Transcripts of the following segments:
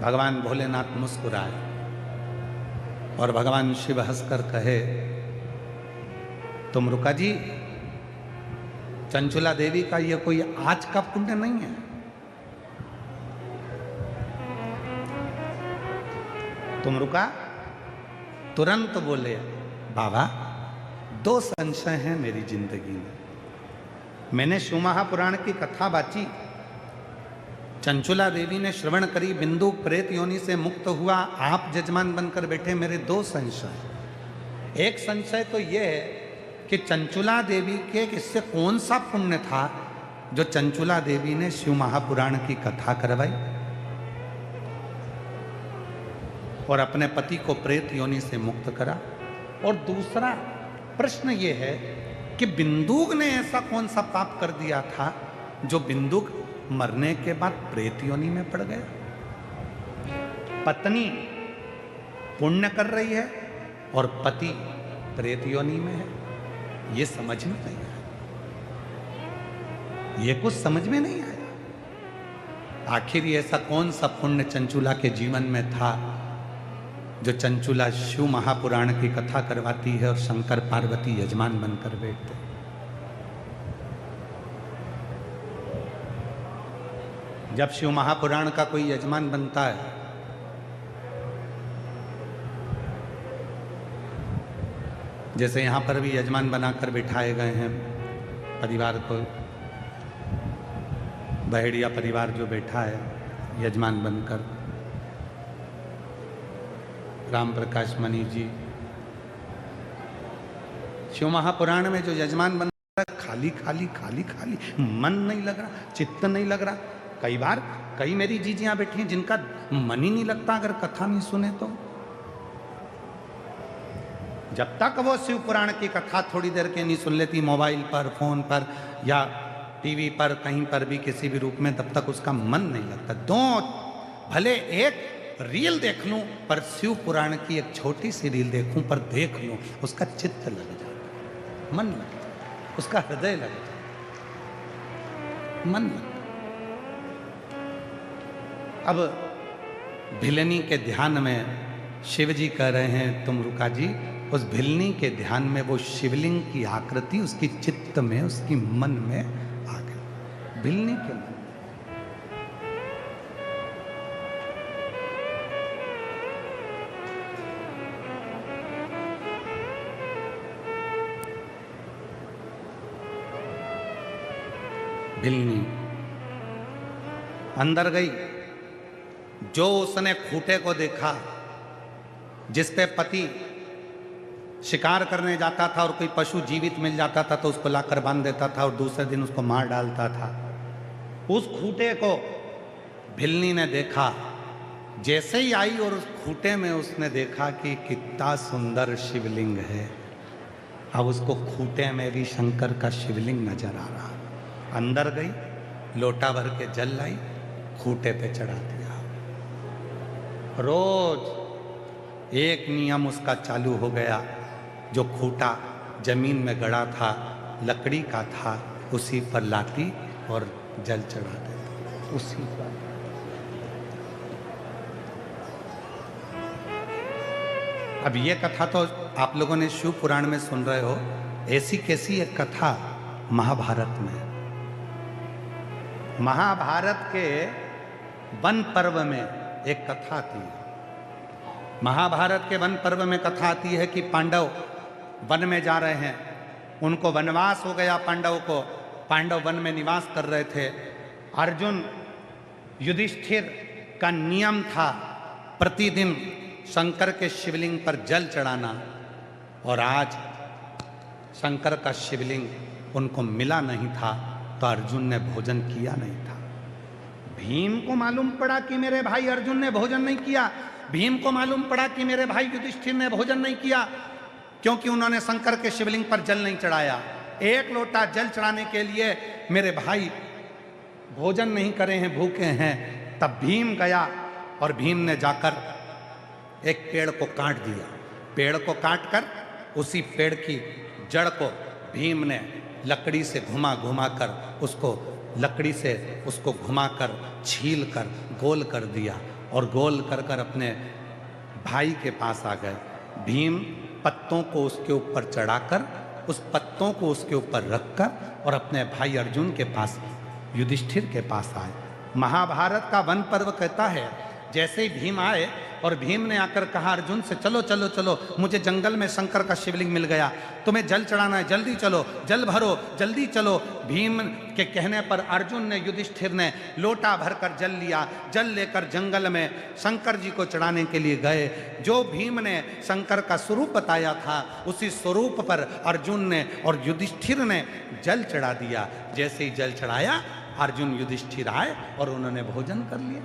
भगवान भोलेनाथ मुस्कुराए और भगवान शिव हंसकर कहे, तुम रुका जी, चंचुला देवी का ये कोई आज का पुण्य नहीं है। तुम रुका, तुरंत बोले, बाबा 2 संशय हैं मेरी जिंदगी में। मैंने शिव महापुराण की कथा बाची, चंचुला देवी ने श्रवण करी, बिंदु प्रेत योनि से मुक्त हुआ, आप जजमान बनकर बैठे। मेरे 2 संशय। एक संशय तो यह है कि चंचुला देवी के इससे कौन सा पुण्य था जो चंचुला देवी ने शिव महापुराण की कथा करवाई और अपने पति को प्रेत योनि से मुक्त करा। और दूसरा प्रश्न यह है कि बिंदुक ने ऐसा कौन सा पाप कर दिया था जो बिंदुक मरने के बाद प्रेत योनि में पड़ गया। पत्नी पुण्य कर रही है और पति प्रेत योनि में है। ये समझ में नहीं आया, ये कुछ समझ में नहीं आया। आखिर ऐसा कौन सा पुण्य चंचुला के जीवन में था जो चंचुला शिव महापुराण की कथा करवाती है और शंकर पार्वती यजमान बनकर बैठते। जब शिव महापुराण का कोई यजमान बनता है जैसे यहाँ पर भी यजमान बनाकर बिठाए गए हैं परिवार को, बहेड़िया परिवार जो बैठा है यजमान बनकर, राम प्रकाश मणि जी, शिव महापुराण में जो यजमान बन रहा है, खाली खाली खाली खाली, मन नहीं लग रहा, चित्त नहीं लग रहा। कई बार कई मेरी जीजियां बैठी हैं जिनका मन ही नहीं लगता अगर कथा नहीं सुने तो। जब तक वो शिव पुराण की कथा थोड़ी देर के नहीं सुन लेती मोबाइल पर, फोन पर या टीवी पर, कहीं पर भी किसी भी रूप में, तब तक उसका मन नहीं लगता। भले एक रील देख लूं पर शिव पुराण की एक छोटी सी रील देखूं पर देख लूं, उसका चित्त लग जाता, मन लगता, उसका हृदय लगता, मन लगता। अब भिलनी के ध्यान में शिव जी कह रहे हैं, तुम रुका जी, उस भिलनी के ध्यान में वो शिवलिंग की आकृति उसकी चित्त में, उसकी मन में आ गई। भिलनी के मन में। भिलनी अंदर गई। जो उसने खूंटे को देखा जिस पे पति शिकार करने जाता था और कोई पशु जीवित मिल जाता था तो उसको लाकर बांध देता था और दूसरे दिन उसको मार डालता था, उस खूंटे को भिलनी ने देखा। जैसे ही आई और उस खूंटे में उसने देखा कि कितना सुंदर शिवलिंग है। अब उसको खूंटे में भी शंकर का शिवलिंग नजर आ रहा। अंदर गई, लोटा भर के जल लाई, खूंटे पे चढ़ा दिया। रोज एक नियम उसका चालू हो गया। जो खूंटा जमीन में गड़ा था, लकड़ी का था, उसी पर लाती और जल चढ़ा देता, उसी पर। अब ये कथा तो आप लोगों ने शिव पुराण में सुन रहे हो। ऐसी कैसी एक कथा महाभारत में। महाभारत के वन पर्व में एक कथा आती है। महाभारत के वन पर्व में कथा आती है कि पांडव वन में जा रहे हैं, उनको वनवास हो गया पांडव को। पांडव वन में निवास कर रहे थे। अर्जुन युधिष्ठिर का नियम था प्रतिदिन शंकर के शिवलिंग पर जल चढ़ाना, और आज शंकर का शिवलिंग उनको मिला नहीं था तो अर्जुन ने भोजन किया नहीं था। भीम को मालूम पड़ा कि मेरे भाई अर्जुन ने भोजन नहीं किया। भीम को मालूम पड़ा कि मेरे भाई युधिष्ठिर ने भोजन नहीं किया क्योंकि उन्होंने शंकर के शिवलिंग पर जल नहीं चढ़ाया। एक लोटा जल चढ़ाने के लिए मेरे भाई भोजन नहीं करे हैं, भूखे हैं। तब भीम गया और भीम ने जाकर एक पेड़ को काट दिया। पेड़ को काट कर उसी पेड़ की जड़ को भीम ने लकड़ी से घुमा घुमा कर उसको लकड़ी से उसको घुमाकर छील कर गोल कर दिया और गोल कर कर अपने भाई के पास आ गए। भीम पत्तों को उसके ऊपर चढ़ाकर, उस पत्तों को उसके ऊपर रखकर और अपने भाई अर्जुन के पास, युधिष्ठिर के पास आए। महाभारत का वन पर्व कहता है, जैसे ही भीम आए और भीम ने आकर कहा अर्जुन से, चलो चलो चलो, मुझे जंगल में शंकर का शिवलिंग मिल गया, तुम्हें जल चढ़ाना है, जल्दी चलो, जल भरो, जल्दी चलो। भीम के कहने पर अर्जुन ने, युधिष्ठिर ने लोटा भरकर जल लिया। जल लेकर जंगल में शंकर जी को चढ़ाने के लिए गए। जो भीम ने शंकर का स्वरूप बताया था, उसी स्वरूप पर अर्जुन ने और युधिष्ठिर ने जल चढ़ा दिया। जैसे ही जल चढ़ाया, अर्जुन युधिष्ठिर आए और उन्होंने भोजन कर लिया।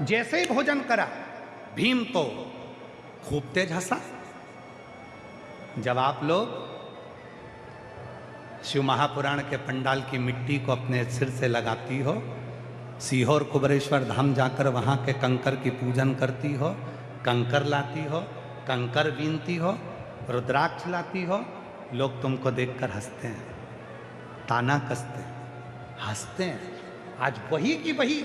जैसे ही भोजन करा, भीम तो खूब तेज हंसा। जब आप लोग शिव महापुराण के पंडाल की मिट्टी को अपने सिर से लगाती हो, सीहोर कुबरेश्वर धाम जाकर वहां के कंकर की पूजन करती हो, कंकर लाती हो, कंकर बीनती हो, रुद्राक्ष लाती हो, लोग तुमको देखकर हंसते हैं, ताना कसते हैं, हंसते हैं। आज वही की वही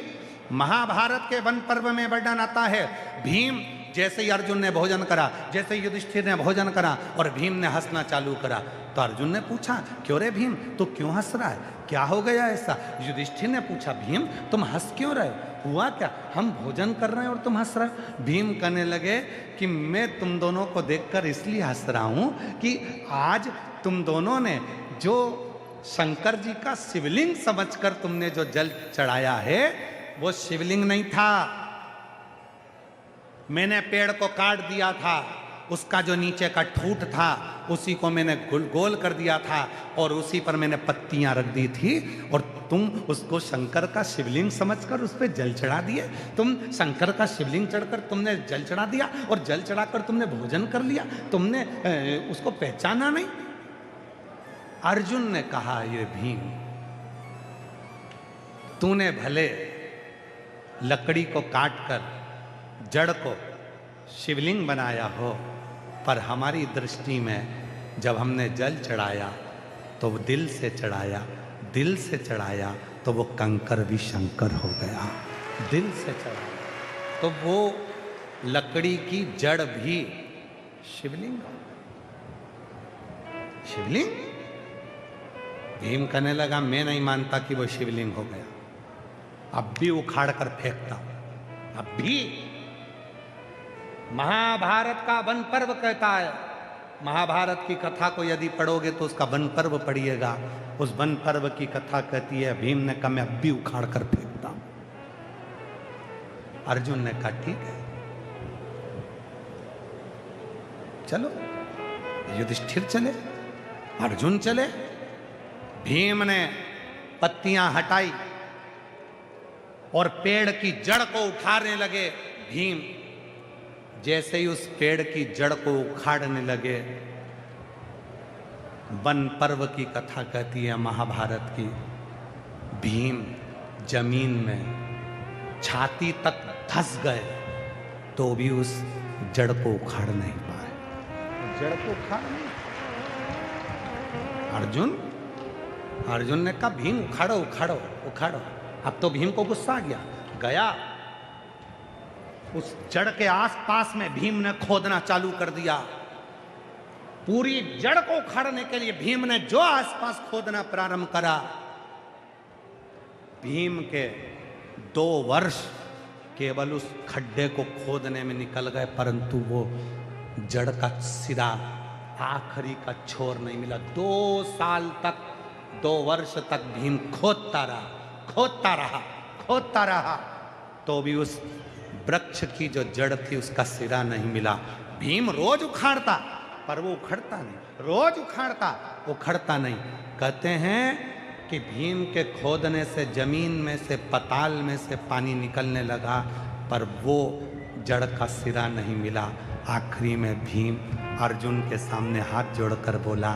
महाभारत के वन पर्व में वर्णन आता है। भीम, जैसे ही अर्जुन ने भोजन करा, जैसे ही युधिष्ठिर ने भोजन करा और भीम ने हंसना चालू करा, तो अर्जुन ने पूछा, क्यों रे भीम, तू क्यों हंस रहा है, क्या हो गया ऐसा? युधिष्ठिर ने पूछा, भीम तुम हंस क्यों रहे, हुआ क्या? हम भोजन कर रहे हैं और तुम हंस रहे। भीम कहने लगे कि मैं तुम दोनों को देखकर इसलिए हंस रहा हूं कि आज तुम दोनों ने जो शंकर जी का शिवलिंग समझकर तुमने जो जल चढ़ाया है, वो शिवलिंग नहीं था। मैंने पेड़ को काट दिया था, उसका जो नीचे का ठूठ था उसी को मैंने गोल कर दिया था और उसी पर मैंने पत्तियां रख दी थी, और तुम उसको शंकर का शिवलिंग समझकर उस पर जल चढ़ा दिए। तुम शंकर का शिवलिंग चढ़कर तुमने जल चढ़ा दिया और जल चढ़ाकर तुमने भोजन कर लिया, तुमने उसको पहचाना नहीं। अर्जुन ने कहा, ये भीम, तूने भले लकड़ी को काटकर जड़ को शिवलिंग बनाया हो, पर हमारी दृष्टि में जब हमने जल चढ़ाया तो वो दिल से चढ़ाया, दिल से चढ़ाया तो वो कंकर भी शंकर हो गया। दिल से चढ़ाया तो वो लकड़ी की जड़ भी शिवलिंग हो। शिवलिंग? भीम कहने लगा, मैं नहीं मानता कि वो शिवलिंग हो गया, अब भी उखाड़ कर फेंकता हूं, अब भी। महाभारत का वन पर्व कहता है, महाभारत की कथा को यदि पढ़ोगे तो उसका वन पर्व पढ़िएगा, उस वन पर्व की कथा कहती है, भीम ने कहा, मैं अब भी उखाड़ कर फेंकता हूं। अर्जुन ने कहा, ठीक है, चलो। युधिष्ठिर चले, अर्जुन चले। भीम ने पत्तियां हटाई और पेड़ की जड़ को उखाड़ने लगे। भीम जैसे ही उस पेड़ की जड़ को उखाड़ने लगे, वन पर्व की कथा कहती है महाभारत की, भीम जमीन में छाती तक धंस गए तो भी उस जड़ को उखाड़ नहीं पाए। जड़ को उखाड़ नहीं। अर्जुन ने कहा, भीम उखाड़ो उखाड़ो उखाड़ो। अब तो भीम को गुस्सा आ गया, उस जड़ के आसपास में भीम ने खोदना चालू कर दिया। पूरी जड़ को उखाड़ने के लिए भीम ने जो आसपास खोदना प्रारंभ करा, भीम के 2 वर्ष केवल उस खड्डे को खोदने में निकल गए, परंतु वो जड़ का सिरा, आखिरी का छोर नहीं मिला। 2 साल तक, 2 वर्ष तक भीम खोदता रहा, तो भी उस वृक्ष की जो जड़ थी उसका सिरा नहीं मिला। भीम रोज उखाड़ता, पर वो उखड़ता नहीं, रोज उखड़ता नहीं। कहते हैं कि भीम के खोदने से जमीन में से, पताल में से पानी निकलने लगा, पर वो जड़ का सिरा नहीं मिला। आखिरी में भीम अर्जुन के सामने हाथ जोड़कर बोला,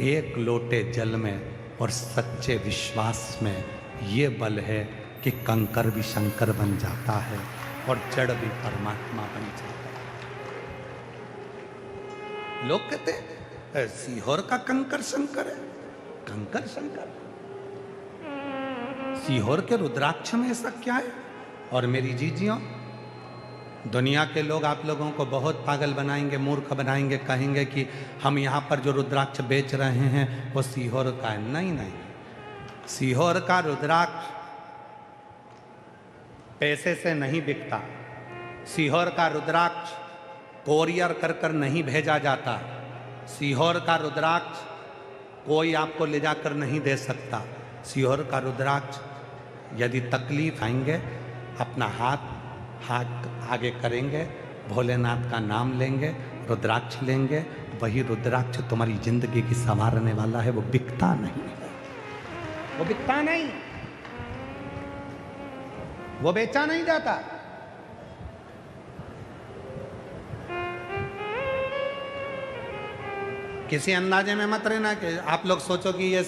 एक लोटे जल में और सच्चे विश्वास में ये बल है कि कंकर भी शंकर बन जाता है और जड़ भी परमात्मा बन जाता है। लोग कहते हैं सीहोर का कंकर शंकर है, कंकर शंकर। सीहोर के रुद्राक्ष में ऐसा क्या है? और मेरी जीजियों, दुनिया के लोग आप लोगों को बहुत पागल बनाएंगे, मूर्ख बनाएंगे, कहेंगे कि हम यहाँ पर जो रुद्राक्ष बेच रहे हैं वो सीहोर का है। नहीं नहीं, सीहोर का रुद्राक्ष पैसे से नहीं बिकता। सीहोर का रुद्राक्ष कोरियर कर कर नहीं भेजा जाता। सीहोर का रुद्राक्ष कोई आपको ले जाकर नहीं दे सकता। सीहोर का रुद्राक्ष यदि तकलीफ आएंगे, अपना हाथ आगे करेंगे, भोलेनाथ का नाम लेंगे, रुद्राक्ष लेंगे, वही रुद्राक्ष तुम्हारी जिंदगी की संवारने वाला है। वो बिकता नहीं है, वो बिकता नहीं, वो बेचा नहीं जाता। किसी अंदाजे में मत रहना कि आप लोग सोचो कि ये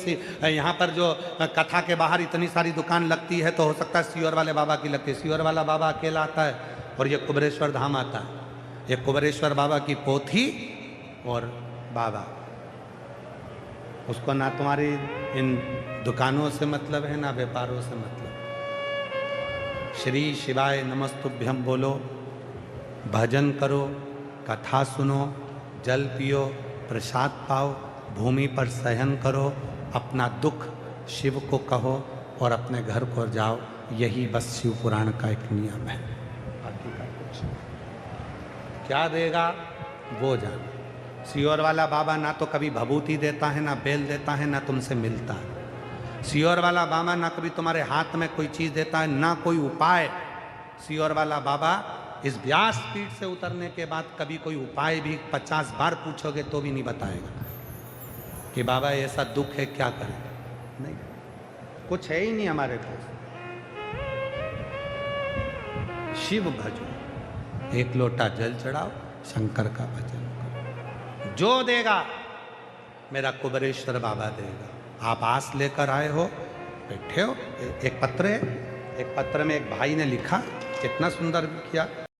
यहाँ पर जो कथा के बाहर इतनी सारी दुकान लगती है तो हो सकता है सीहोर वाले बाबा की लगती है। सीहोर वाला बाबा अकेला आता है और ये कुबेरेश्वर धाम आता है। ये कुबेरेश्वर बाबा की पोथी और बाबा, उसको ना तुम्हारी इन दुकानों से मतलब है ना व्यापारों से मतलब। श्री शिवाय नमस्तुभ्यम बोलो, भजन करो, कथा सुनो, जल पियो, प्रसाद पाओ, भूमि पर शयन करो, अपना दुख शिव को कहो और अपने घर को जाओ। यही बस शिव पुराण का एक नियम है। बाकी का कुछ क्या देगा वो जाने। सीहोर वाला बाबा ना तो कभी भभूति देता है, ना बेल देता है, ना तुमसे मिलता है। सीहोर वाला बाबा ना कभी तुम्हारे हाथ में कोई चीज़ देता है, ना कोई उपाय। सीहोर वाला बाबा इस व्यास पीठ से उतरने के बाद कभी कोई उपाय भी 50 बार पूछोगे तो भी नहीं बताएगा कि बाबा ऐसा दुख है क्या करें। नहीं, कुछ है ही नहीं हमारे पास। शिव भजो, एक लोटा जल चढ़ाओ, शंकर का भजन करो। जो देगा मेरा कुबेरेश्वर बाबा देगा। आप आस लेकर आए हो, बैठे हो। एक पत्र है, एक पत्र में एक भाई ने लिखा, कितना सुंदर किया।